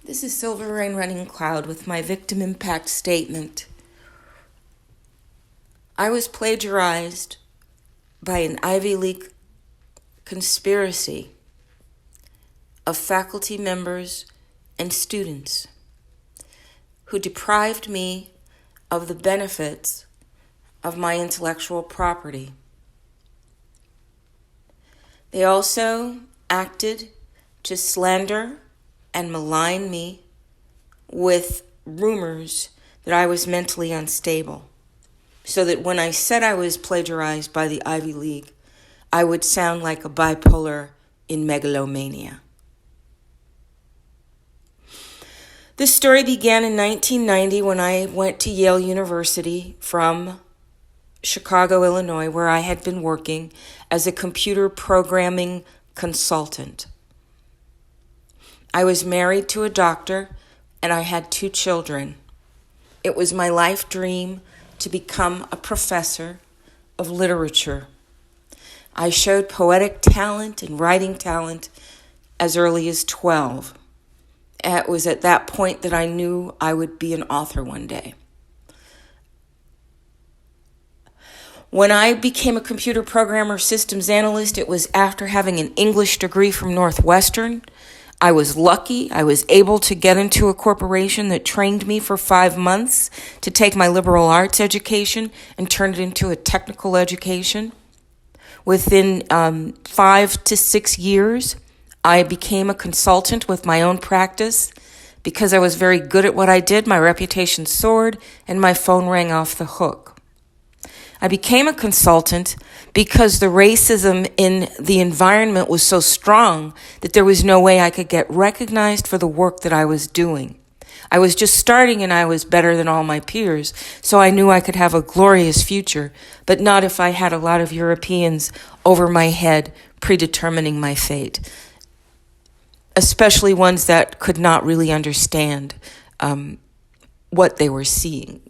This is Silver Rain Running Cloud with my victim impact statement. I was plagiarized by an Ivy League conspiracy of faculty members and students who deprived me of the benefits of my intellectual property. They also acted to slander and malign me with rumors that I was mentally unstable, so that when I said I was plagiarized by the Ivy League, I would sound like a bipolar in megalomania. This story began in 1990 when I went to Yale University from Chicago, Illinois, where I had been working as a computer programming consultant. I was married to a doctor, and I had 2 children. It was my life dream to become a professor of literature. I showed poetic talent and writing talent as early as 12. It was at that point that I knew I would be an author one day. When I became a computer programmer systems analyst, it was after having an English degree from Northwestern. I was lucky. I was able to get into a corporation that trained me for 5 months to take my liberal arts education and turn it into a technical education. Within 5 to 6 years, I became a consultant with my own practice. Because I was very good at what I did, my reputation soared and my phone rang off the hook. I became a consultant because the racism in the environment was so strong that there was no way I could get recognized for the work that I was doing. I was just starting and I was better than all my peers, so I knew I could have a glorious future, but not if I had a lot of Europeans over my head predetermining my fate, especially ones that could not really understand what they were seeing.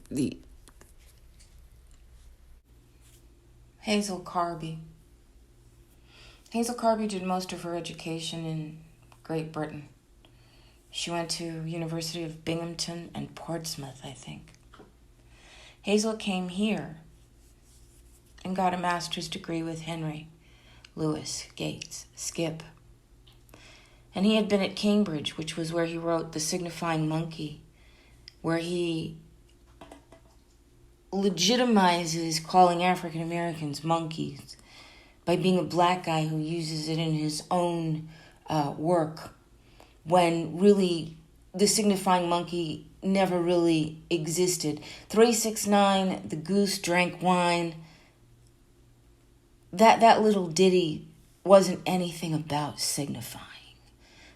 Hazel Carby. Hazel Carby did most of her education in Great Britain. She went to University of Binghamton and Portsmouth, I think. Hazel came here and got a master's degree with Henry Louis Gates, Skip. And he had been at Cambridge, which was where he wrote The Signifying Monkey, where he legitimizes calling African Americans monkeys by being a black guy who uses it in his own work, when really the signifying monkey never really existed. 369, the goose drank wine, that little ditty wasn't anything about signifying.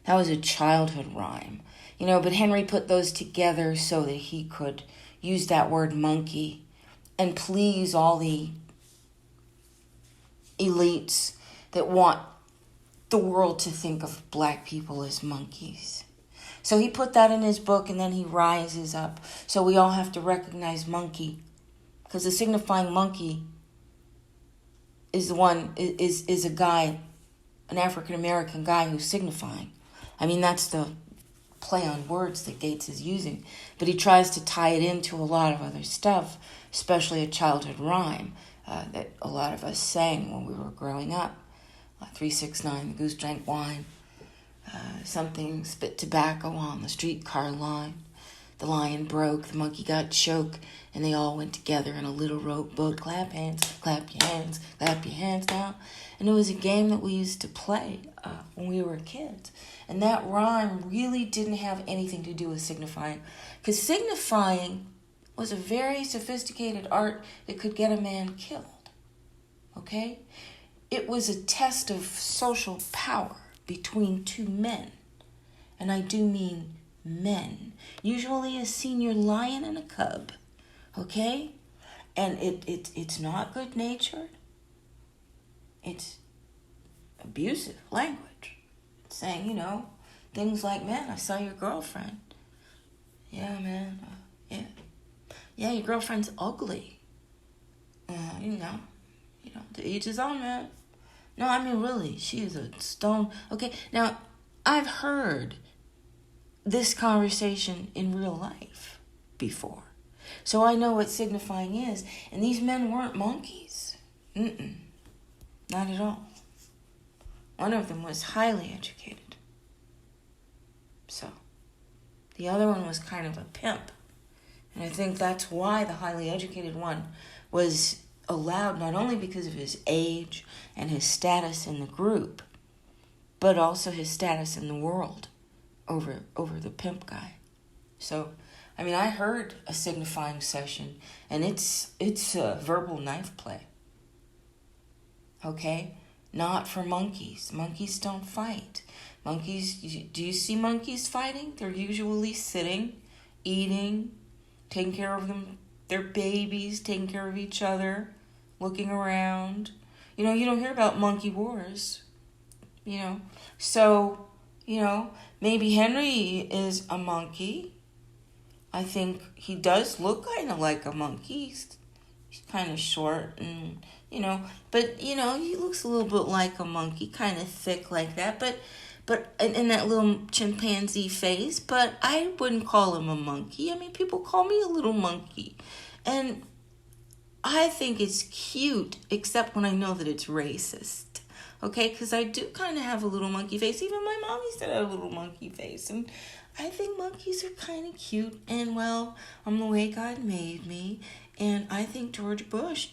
That was a childhood rhyme, but Henry put those together so that he could use that word monkey and please all the elites that want the world to think of black people as monkeys. So he put that in his book, and then he rises up. So we all have to recognize monkey, because the signifying monkey is a guy, an African-American guy who's signifying. I mean, that's the play on words that Gates is using, but he tries to tie it into a lot of other stuff, especially a childhood rhyme that a lot of us sang when we were growing up. 369, the goose drank wine, something spit tobacco on the streetcar line. The lion broke, the monkey got choked, and they all went together in a little rowboat. Clap your hands now. And it was a game that we used to play when we were kids. And that rhyme really didn't have anything to do with signifying, because signifying was a very sophisticated art that could get a man killed, okay? It was a test of social power between 2 men, and I do mean men, usually a senior lion and a cub, okay? And it's not good-natured. It's abusive language. It's saying, things like, man, I saw your girlfriend. Yeah, man, yeah, your girlfriend's ugly. To each his own, man. No, I mean, really, she is a stone. Okay, now, I've heard this conversation in real life before. So I know what signifying is. And these men weren't monkeys. Not at all. One of them was highly educated. So the other one was kind of a pimp. And I think that's why the highly educated one was allowed, not only because of his age and his status in the group, but also his status in the world over the pimp guy. So, I mean, I heard a signifying session, and it's a verbal knife play. Okay? Not for monkeys. Monkeys don't fight. Monkeys, do you see monkeys fighting? They're usually sitting, eating, taking care of their babies, taking care of each other, looking around. You don't hear about monkey wars. So, maybe Henry is a monkey. I think he does look kind of like a monkey. He's kind of short and, but, he looks a little bit like a monkey, kind of thick like that, but in that little chimpanzee face, but I wouldn't call him a monkey. I mean, people call me a little monkey, and I think it's cute, except when I know that it's racist. Okay, because I do kind of have a little monkey face. Even my mommy said I had a little monkey face. And I think monkeys are kind of cute. And, well, I'm the way God made me. And I think George Bush,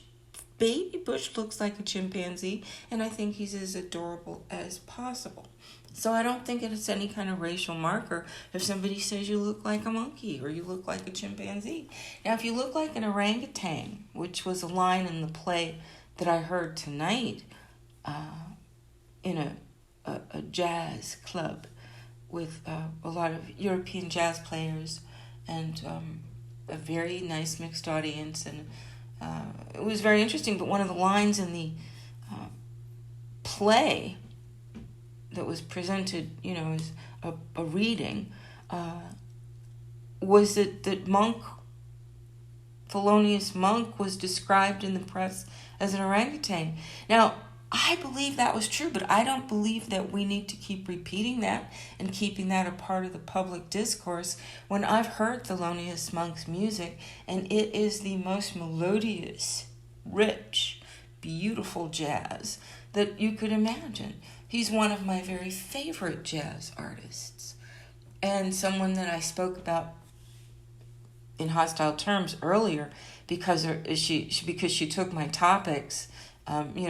baby Bush, looks like a chimpanzee. And I think he's as adorable as possible. So I don't think it's any kind of racial marker if somebody says you look like a monkey or you look like a chimpanzee. Now, if you look like an orangutan, which was a line in the play that I heard tonight, in a jazz club with a lot of European jazz players and a very nice mixed audience. And it was very interesting, but one of the lines in the play that was presented, as a reading, was that Thelonious Monk was described in the press as an orangutan. Now, I believe that was true, but I don't believe that we need to keep repeating that and keeping that a part of the public discourse when I've heard Thelonious Monk's music, and it is the most melodious, rich, beautiful jazz that you could imagine. He's one of my very favorite jazz artists, and someone that I spoke about in hostile terms earlier because she took my topics.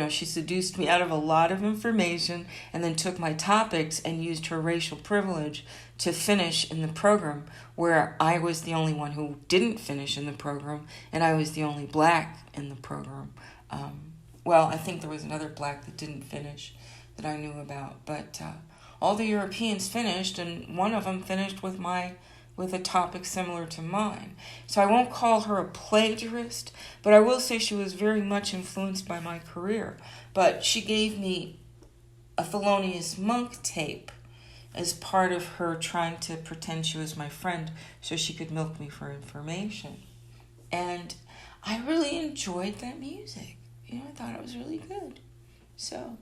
She seduced me out of a lot of information and then took my topics and used her racial privilege to finish in the program, where I was the only one who didn't finish in the program, and I was the only black in the program. I think there was another black that didn't finish that I knew about, but all the Europeans finished, and one of them finished with a topic similar to mine. So I won't call her a plagiarist, but I will say she was very much influenced by my career. But she gave me a Thelonious Monk tape as part of her trying to pretend she was my friend so she could milk me for information. And I really enjoyed that music. I thought it was really good. So,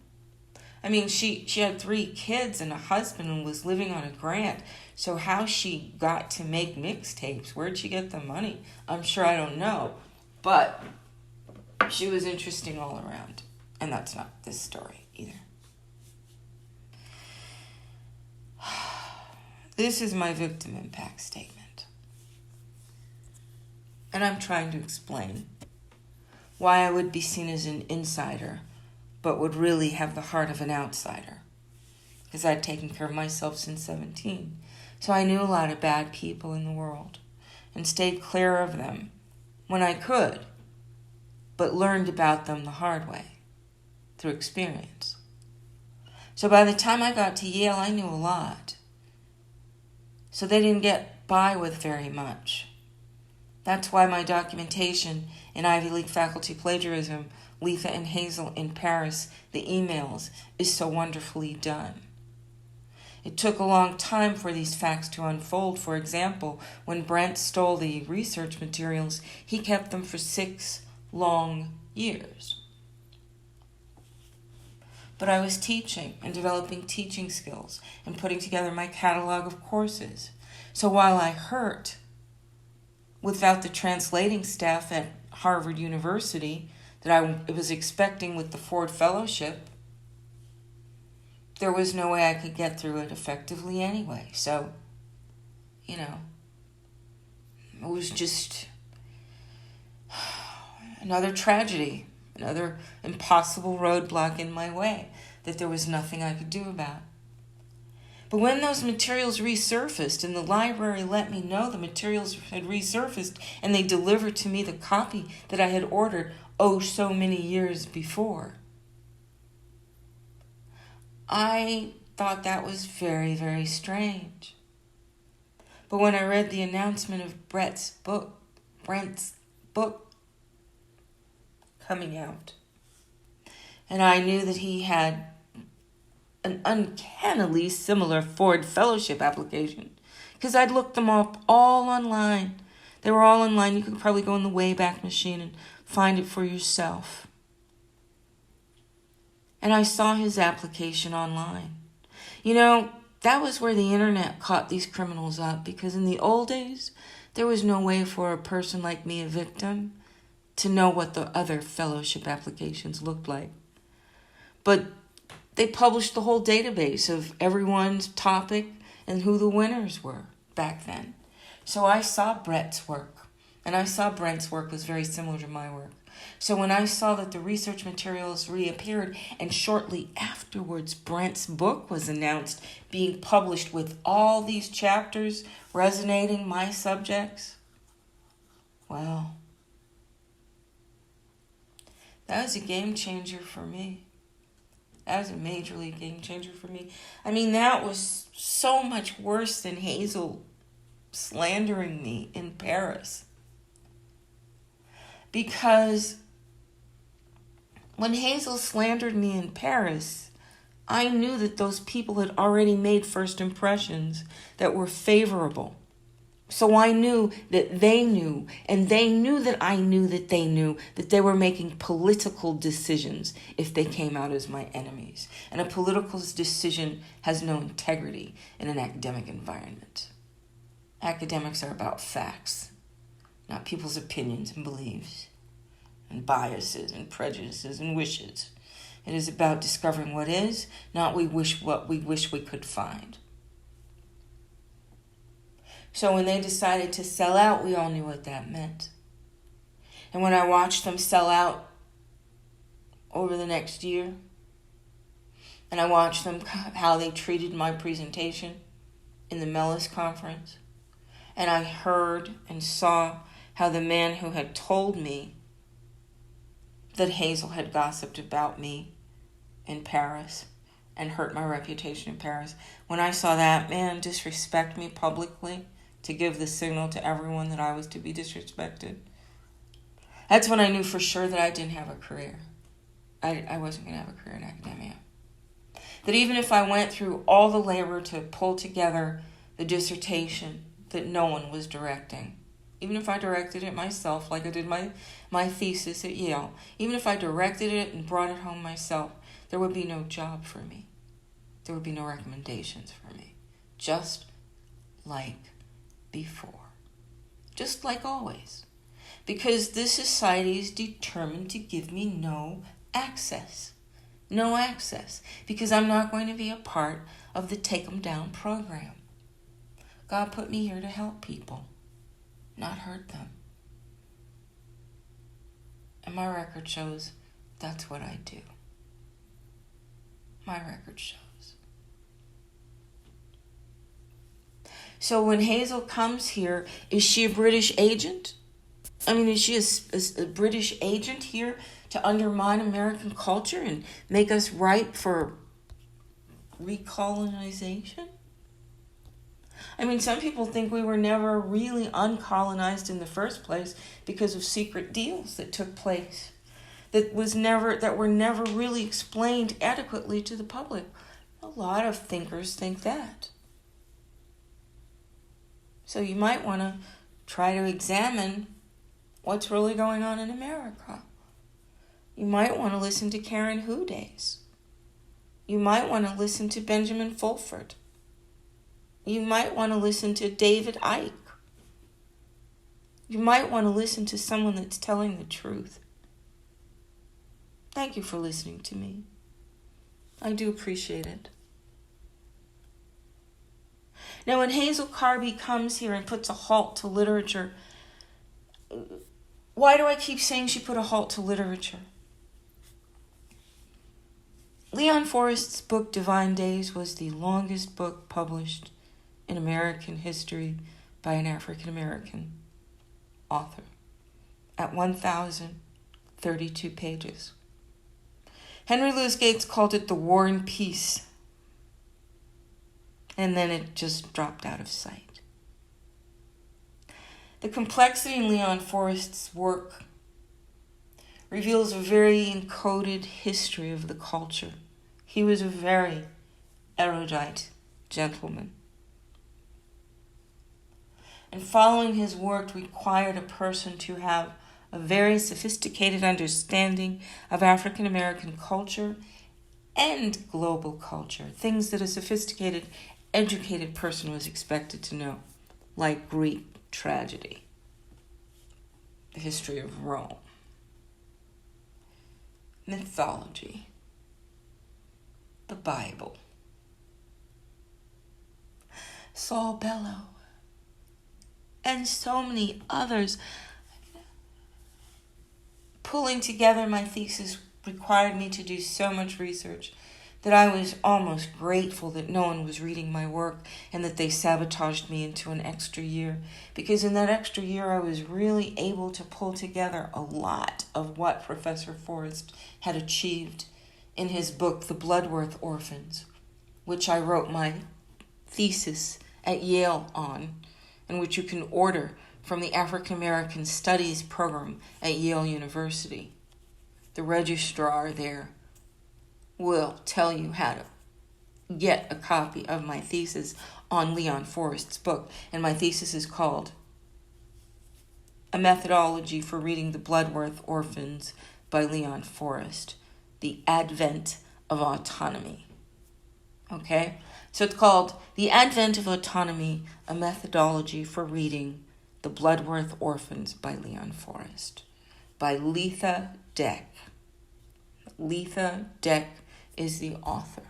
I mean, she had 3 kids and a husband and was living on a grant. So how she got to make mixtapes, where'd she get the money? I'm sure I don't know. But she was interesting all around. And that's not this story either. This is my victim impact statement. And I'm trying to explain why I would be seen as an insider, but would really have the heart of an outsider. Because I'd taken care of myself since 17. So I knew a lot of bad people in the world and stayed clear of them when I could, but learned about them the hard way, through experience. So by the time I got to Yale, I knew a lot. So they didn't get by with very much. That's why my documentation in Ivy League faculty plagiarism, Letha and Hazel in Paris, the emails, is so wonderfully done. It took a long time for these facts to unfold. For example, when Brent stole the research materials, he kept them for 6 long years. But I was teaching and developing teaching skills and putting together my catalog of courses. So while I hurt without the translating staff at Harvard University that I was expecting with the Ford Fellowship, there was no way I could get through it effectively anyway. So, it was just another tragedy, another impossible roadblock in my way that there was nothing I could do about. But when those materials resurfaced and the library let me know the materials had resurfaced and they delivered to me the copy that I had ordered so many years before, I thought that was very, very strange. But when I read the announcement of Brent's book coming out, and I knew that he had an uncannily similar Ford Fellowship application, because I'd looked them up all online. They were all online. You could probably go in the Wayback Machine and find it for yourself. And I saw his application online. That was where the internet caught these criminals up, because in the old days, there was no way for a person like me, a victim, to know what the other fellowship applications looked like. But they published the whole database of everyone's topic and who the winners were back then. So I saw Brett's work, and I saw Brent's work was very similar to my work. So when I saw that the research materials reappeared, and shortly afterwards Brent's book was announced, being published with all these chapters resonating my subjects, well, that was a game changer for me. That was a major league game changer for me. That was so much worse than Hazel slandering me in Paris. Because when Hazel slandered me in Paris, I knew that those people had already made first impressions that were favorable. So I knew that they knew, and they knew that I knew that they knew that they were making political decisions if they came out as my enemies. And a political decision has no integrity in an academic environment. Academics are about facts, not people's opinions and beliefs and biases and prejudices and wishes. It is about discovering what is, not what we wish we could find. So when they decided to sell out, we all knew what that meant. And when I watched them sell out over the next year, and I watched them, how they treated my presentation in the Mellis conference, and I heard and saw how the man who had told me that Hazel had gossiped about me in Paris and hurt my reputation in Paris, when I saw that man disrespect me publicly to give the signal to everyone that I was to be disrespected, that's when I knew for sure that I didn't have a career. I wasn't going to have a career in academia. That even if I went through all the labor to pull together the dissertation that no one was directing, even if I directed it myself like I did my thesis at Yale, even if I directed it and brought it home myself, there would be no job for me. There would be no recommendations for me. Just like before. Just like always. Because this society is determined to give me no access. No access. Because I'm not going to be a part of the Take 'em Down program. God put me here to help people, not hurt them. And my record shows that's what I do. My record shows. So when Hazel comes here, is she a British agent? Is she a British agent here to undermine American culture and make us ripe for recolonization? Some people think we were never really uncolonized in the first place because of secret deals that took place that were never really explained adequately to the public. A lot of thinkers think that. So you might want to try to examine what's really going on in America. You might want to listen to Karen Hudes. You might want to listen to Benjamin Fulford. You might want to listen to David Icke. You might want to listen to someone that's telling the truth. Thank you for listening to me. I do appreciate it. Now, when Hazel Carby comes here and puts a halt to literature, why do I keep saying she put a halt to literature? Leon Forrest's book, Divine Days, was the longest book published in American history by an African American author, at 1,032 pages. Henry Louis Gates called it The War and Peace, and then it just dropped out of sight. The complexity in Leon Forrest's work reveals a very encoded history of the culture. He was a very erudite gentleman. And following his work required a person to have a very sophisticated understanding of African American culture and global culture, things that a sophisticated, educated person was expected to know, like Greek tragedy, the history of Rome, mythology, the Bible, Saul Bellow, and so many others. Pulling together my thesis required me to do so much research that I was almost grateful that no one was reading my work and that they sabotaged me into an extra year. Because in that extra year, I was really able to pull together a lot of what Professor Forrest had achieved in his book, The Bloodworth Orphans, which I wrote my thesis at Yale on, and which you can order from the African American Studies program at Yale University. The registrar there will tell you how to get a copy of my thesis on Leon Forrest's book. And my thesis is called A Methodology for Reading the Bloodworth Orphans by Leon Forrest, The Advent of Autonomy. Okay? So it's called The Advent of Autonomy, A Methodology for Reading The Bloodworth Orphans by Leon Forrest, by Letha Deck. Letha Deck is the author.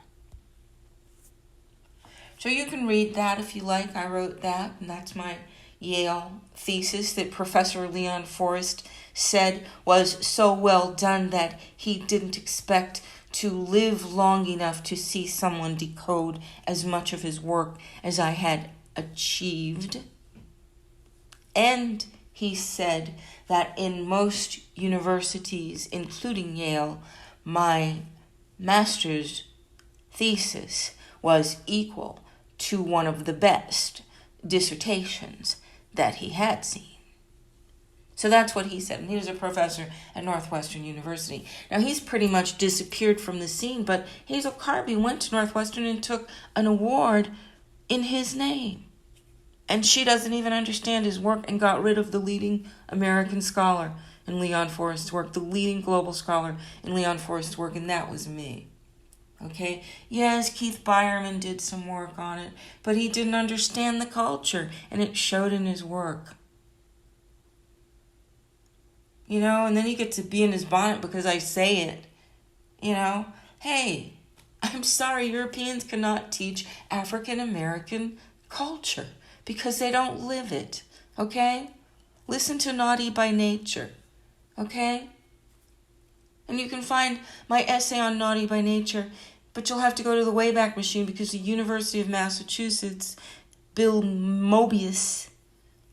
So you can read that if you like. I wrote that, and that's my Yale thesis that Professor Leon Forrest said was so well done that he didn't expect to live long enough to see someone decode as much of his work as I had achieved. And he said that in most universities, including Yale, my master's thesis was equal to one of the best dissertations that he had seen. So that's what he said. And he was a professor at Northwestern University. Now, he's pretty much disappeared from the scene, but Hazel Carby went to Northwestern and took an award in his name. And she doesn't even understand his work and got rid of the leading American scholar in Leon Forrest's work, the leading global scholar in Leon Forrest's work, and that was me. Okay? Yes, Keith Byerman did some work on it, but he didn't understand the culture, and it showed in his work. You know, and then he gets to be in his bonnet because I say it. You know, hey, I'm sorry, Europeans cannot teach African American culture because they don't live it, okay? Listen to Naughty by Nature, okay? And you can find my essay on Naughty by Nature, but you'll have to go to the Wayback Machine because the University of Massachusetts, Bill Mobius,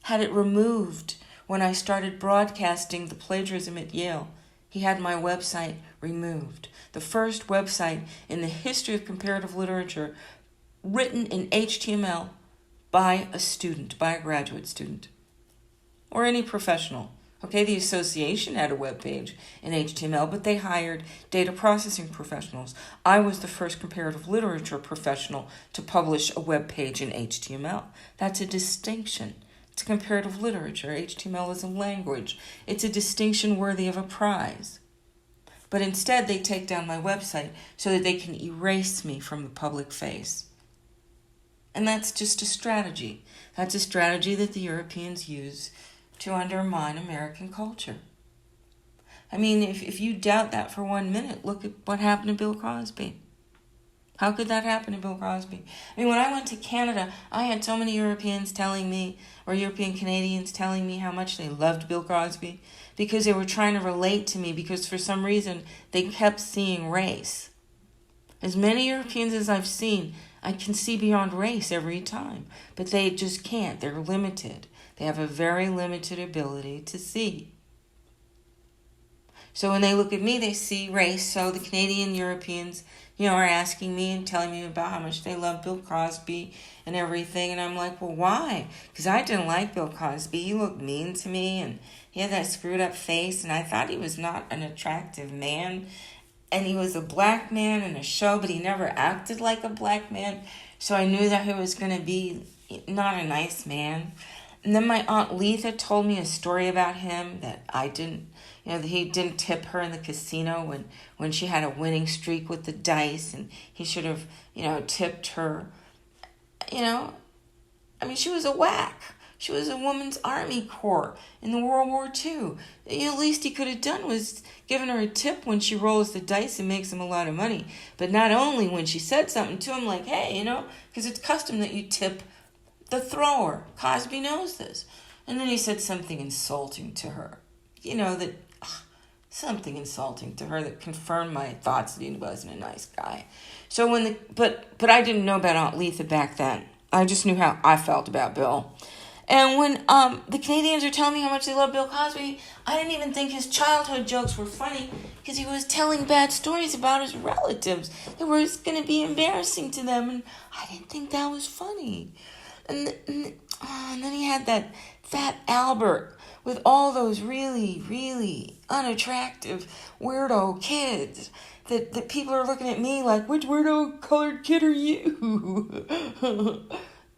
had it removed when I started broadcasting the plagiarism at Yale. He had my website removed. The first website in the history of comparative literature written in HTML by a student, by a graduate student, or any professional. Okay, the association had a web page in HTML, but they hired data processing professionals. I was the first comparative literature professional to publish a web page in HTML. That's a distinction. It's comparative literature. HTML is a language. It's a distinction worthy of a prize. But instead, they take down my website so that they can erase me from the public face. And that's just a strategy. That's a strategy that the Europeans use to undermine American culture. I mean, if you doubt that for 1 minute, look at what happened to Bill Cosby. How could that happen to Bill Cosby? I mean, when I went to Canada, I had so many Europeans telling me, or European Canadians telling me how much they loved Bill Cosby because they were trying to relate to me because for some reason they kept seeing race. As many Europeans as I've seen, I can see beyond race every time, but they just can't. They're limited. They have a very limited ability to see. So when they look at me, they see race. So the Canadian Europeans, are asking me and telling me about how much they love Bill Cosby and everything. And I'm like, well, why? Because I didn't like Bill Cosby. He looked mean to me and he had that screwed up face. And I thought he was not an attractive man. And he was a black man in a show, but he never acted like a black man. So I knew that he was going to be not a nice man. And then my Aunt Letha told me a story about him that I didn't, that he didn't tip her in the casino when she had a winning streak with the dice, and he should have, tipped her. She was a whack. She was a woman's Army Corps in the World War II. The least he could have done was given her a tip when she rolls the dice and makes him a lot of money. But not only when she said something to him like, hey, because it's custom that you tip the thrower. Cosby knows this. And then he said something insulting to her. Something insulting to her that confirmed my thoughts that he wasn't a nice guy. So but I didn't know about Aunt Letha back then. I just knew how I felt about Bill. And when the Canadians are telling me how much they love Bill Cosby, I didn't even think his childhood jokes were funny because he was telling bad stories about his relatives that were going to be embarrassing to them, and I didn't think that was funny. And then he had that fat Albert with all those really, really unattractive weirdo kids that people are looking at me like, which weirdo colored kid are you?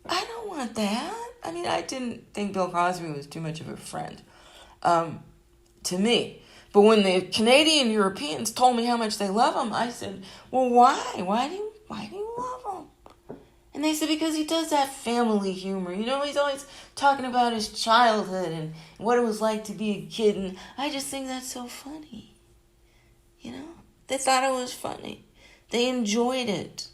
I don't want that. I didn't think Bill Cosby was too much of a friend to me. But when the Canadian Europeans told me how much they love him, I said, well, why? Why do you love him? And they said, because he does that family humor. He's always talking about his childhood and what it was like to be a kid. And I just think that's so funny. They thought it was funny. They enjoyed it.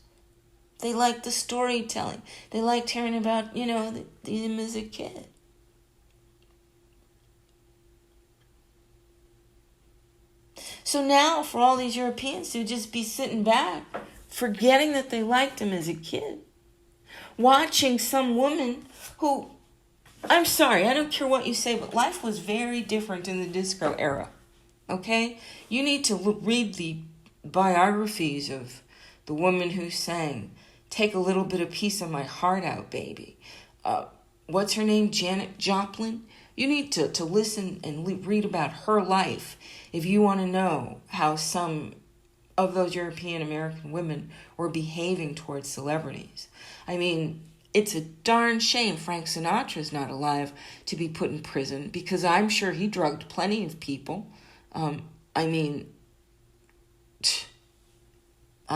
They liked the storytelling. They liked hearing about, him as a kid. So now for all these Europeans to just be sitting back, forgetting that they liked him as a kid, watching some woman who, I'm sorry, I don't care what you say, but life was very different in the disco era, okay? You need to read the biographies of the woman who sang, "Take a little bit of piece of my heart out, baby." What's her name? Janet Joplin? You need to listen and read about her life if you want to know how some of those European American women were behaving towards celebrities. It's a darn shame Frank Sinatra's not alive to be put in prison because I'm sure he drugged plenty of people. I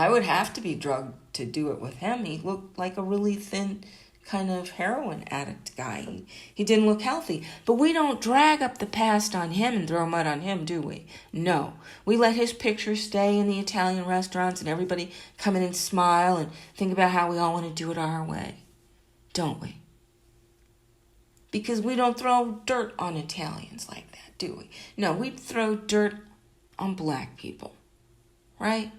would have to be drugged to do it with him. He looked like a really thin kind of heroin addict guy. He didn't look healthy. But we don't drag up the past on him and throw mud on him, do we? No. We let his picture stay in the Italian restaurants and everybody come in and smile and think about how we all want to do it our way. Don't we? Because we don't throw dirt on Italians like that, do we? No, we throw dirt on black people. Right?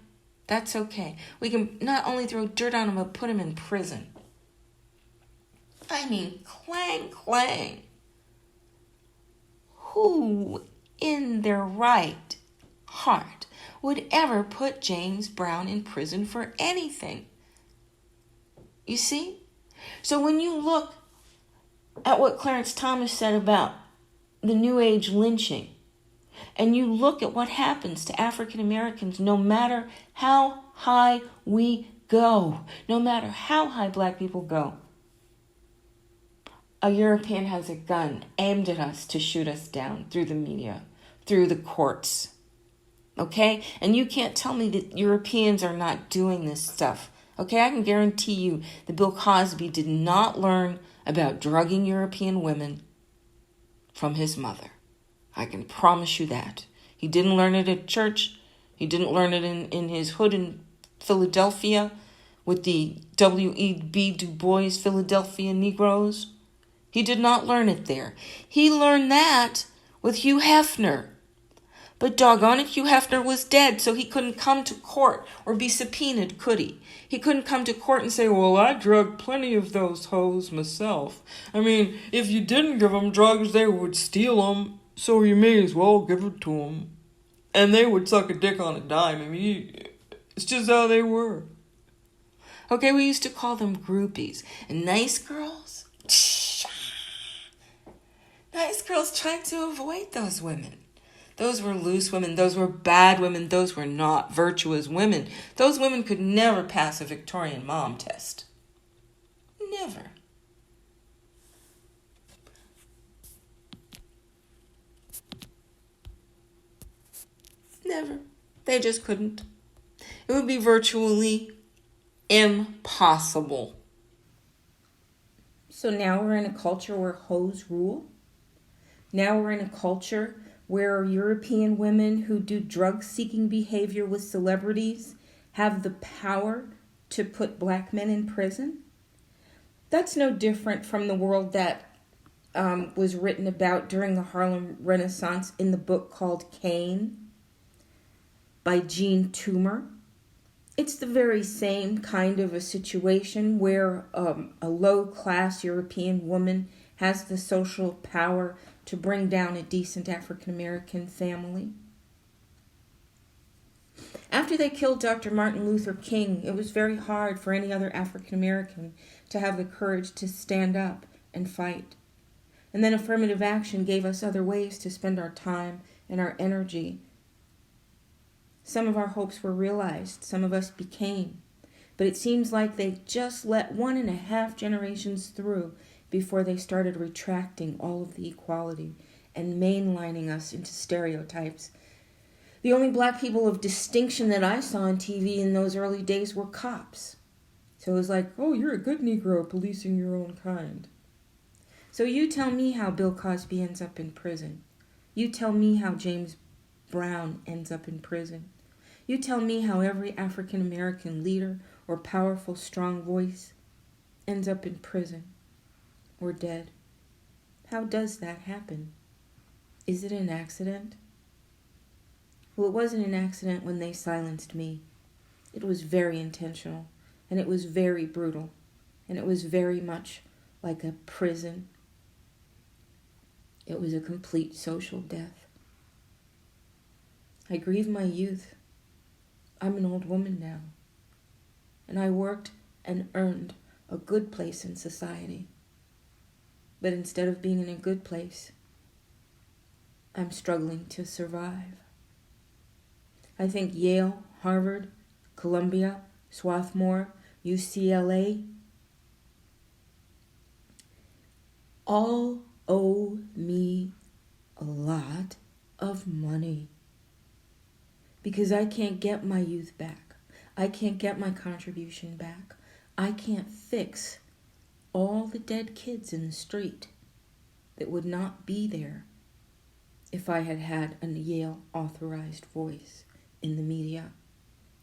That's okay. We can not only throw dirt on them, but put them in prison. Clang, clang. Who in their right heart would ever put James Brown in prison for anything? You see? So when you look at what Clarence Thomas said about the New Age lynching, and you look at what happens to African Americans, no matter how high we go, no matter how high black people go, a European has a gun aimed at us to shoot us down through the media, through the courts. Okay? And you can't tell me that Europeans are not doing this stuff Okay, I can guarantee you that Bill Cosby did not learn about drugging European women from his mother. I can promise you that. He didn't learn it at church. He didn't learn it in his hood in Philadelphia with the W.E.B. Du Bois Philadelphia Negroes. He did not learn it there. He learned that with Hugh Hefner. But doggone it, Hugh Hefner was dead, so he couldn't come to court or be subpoenaed, could he? He couldn't come to court and say, well, I drugged plenty of those hoes myself. I mean, if you didn't give them drugs, they would steal them, so you may as well give it to them. And they would suck a dick on a dime. I mean, it's just how they were. Okay, we used to call them groupies. And nice girls? Nice girls tried to avoid those women. Those were loose women. Those were bad women. Those were not virtuous women. Those women could never pass a Victorian mom test. Never. Never. They just couldn't. It would be virtually impossible. So now we're in a culture where hoes rule. Now we're in a culture where European women who do drug-seeking behavior with celebrities have the power to put black men in prison. That's no different from the world that was written about during the Harlem Renaissance in the book called Cain by Jean Toomer. It's the very same kind of a situation where a low-class European woman has the social power to bring down a decent African-American family. After they killed Dr. Martin Luther King, it was very hard for any other African-American to have the courage to stand up and fight. And then affirmative action gave us other ways to spend our time and our energy. Some of our hopes were realized, some of us became. But it seems like they just let 1.5 generations through before they started retracting all of the equality and mainlining us into stereotypes. The only black people of distinction that I saw on TV in those early days were cops. So it was like, oh, you're a good Negro policing your own kind. So you tell me how Bill Cosby ends up in prison. You tell me how James Brown ends up in prison. You tell me how every African American leader or powerful, strong voice ends up in prison or dead. How does that happen? Is it an accident? Well, it wasn't an accident when they silenced me. It was very intentional, and it was very brutal, and it was very much like a prison. It was a complete social death. I grieve my youth. I'm an old woman now, and I worked and earned a good place in society. But instead of being in a good place, I'm struggling to survive. I think Yale, Harvard, Columbia, Swarthmore, UCLA all owe me a lot of money because I can't get my youth back. I can't get my contribution back. I can't fix all the dead kids in the street that would not be there if I had had a Yale authorized voice in the media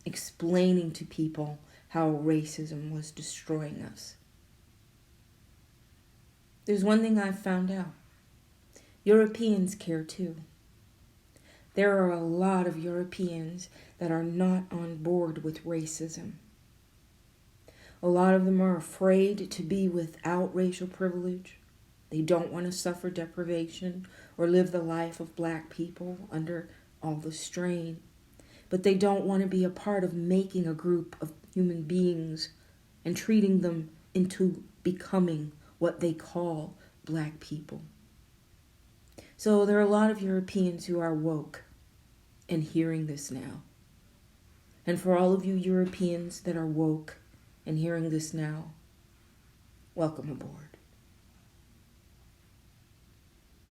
explaining to people how racism was destroying us. There's one thing I've found out. Europeans care too. There are a lot of Europeans that are not on board with racism. A lot of them are afraid to be without racial privilege. They don't want to suffer deprivation or live the life of black people under all the strain. But they don't want to be a part of making a group of human beings and treating them into becoming what they call black people. So there are a lot of Europeans who are woke and hearing this now. And for all of you Europeans that are woke and hearing this now, welcome aboard.